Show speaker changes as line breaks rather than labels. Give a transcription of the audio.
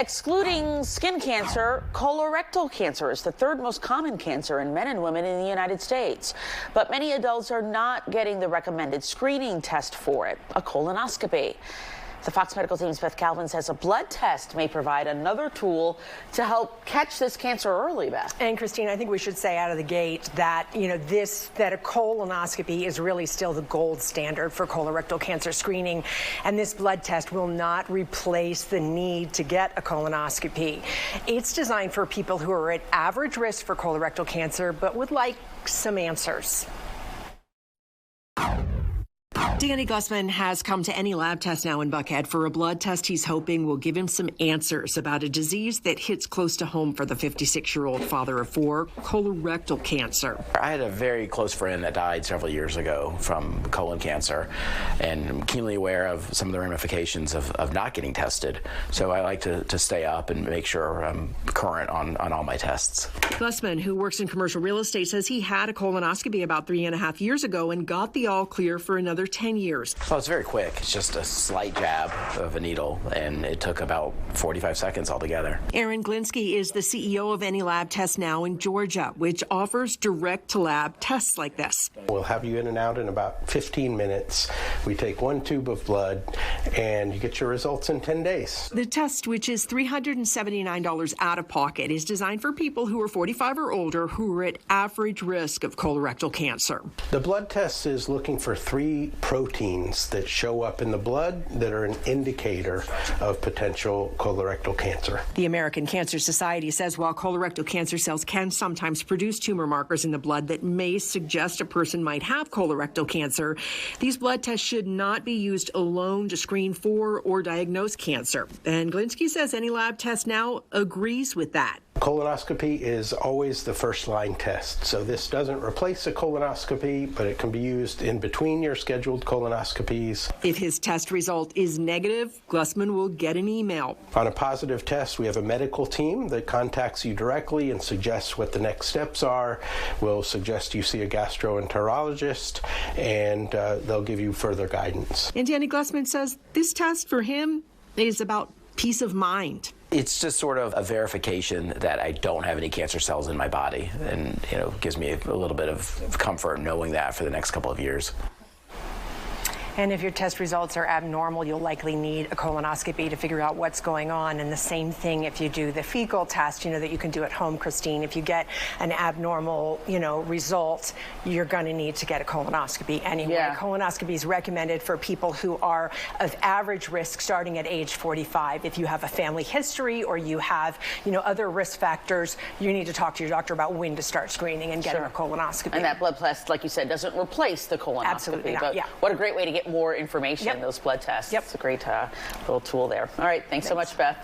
Excluding skin cancer, colorectal cancer is the third most common cancer in men and women in the United States. But many adults are not getting the recommended screening test for it, a colonoscopy. The Fox Medical Team's Beth Calvin says a blood test may provide another tool to help catch this cancer early, Beth.
And Christine, I think we should say out of the gate that, that a colonoscopy is really still the gold standard for colorectal cancer screening. And this blood test will not replace the need to get a colonoscopy. It's designed for people who are at average risk for colorectal cancer, but would like some answers.
Danny Glussman has come to Any Lab Test now in Buckhead for a blood test he's hoping will give him some answers about a disease that hits close to home for the 56-year-old father of four, colorectal cancer.
I had a very close friend that died several years ago from colon cancer, and I'm keenly aware of some of the ramifications of not getting tested. So I like to stay up and make sure I'm current on all my tests.
Glussman, who works in commercial real estate, says he had a colonoscopy about 3.5 years ago and got the all clear for another 10 years.
Well, it's very quick. It's just a slight jab of a needle, and it took about 45 seconds altogether.
Aron Glinsky is the CEO of Any Lab Test now in Georgia, which offers direct-to-lab tests like this.
We'll have you in and out in about 15 minutes. We take 1 tube of blood, and you get your results in 10 days.
The test, which is $379 out of pocket, is designed for people who are 45 or older who are at average risk of colorectal cancer.
The blood test is looking for 3 proteins that show up in the blood that are an indicator of potential colorectal cancer.
The American Cancer Society says while colorectal cancer cells can sometimes produce tumor markers in the blood that may suggest a person might have colorectal cancer, these blood tests should not be used alone to screen for or diagnose cancer. And Glinsky says Any Lab Test now agrees with that.
Colonoscopy is always the first-line test, so this doesn't replace a colonoscopy, but it can be used in between your scheduled colonoscopies.
If his test result is negative, Glussman will get an email.
On a positive test, we have a medical team that contacts you directly and suggests what the next steps are. We'll suggest you see a gastroenterologist, and they'll give you further guidance.
And Danny Glussman says this test for him is about peace of mind.
It's just sort of a verification that I don't have any cancer cells in my body, and gives me a little bit of comfort knowing that for the next couple of years.
And if your test results are abnormal, you'll likely need a colonoscopy to figure out what's going on. And the same thing if you do the fecal test, that you can do at home, Christine. If you get an abnormal, result, you're going to need to get a colonoscopy anyway.
Yeah.
Colonoscopy is recommended for people who are of average risk starting at age 45. If you have a family history or you have, other risk factors, you need to talk to your doctor about when to start screening and getting a colonoscopy.
And that blood test, like you said, doesn't replace the colonoscopy.
Absolutely not,
but
yeah.
What a great way to get more information, those blood tests.
Yep.
It's a great little tool there. All right, thanks so much, Beth.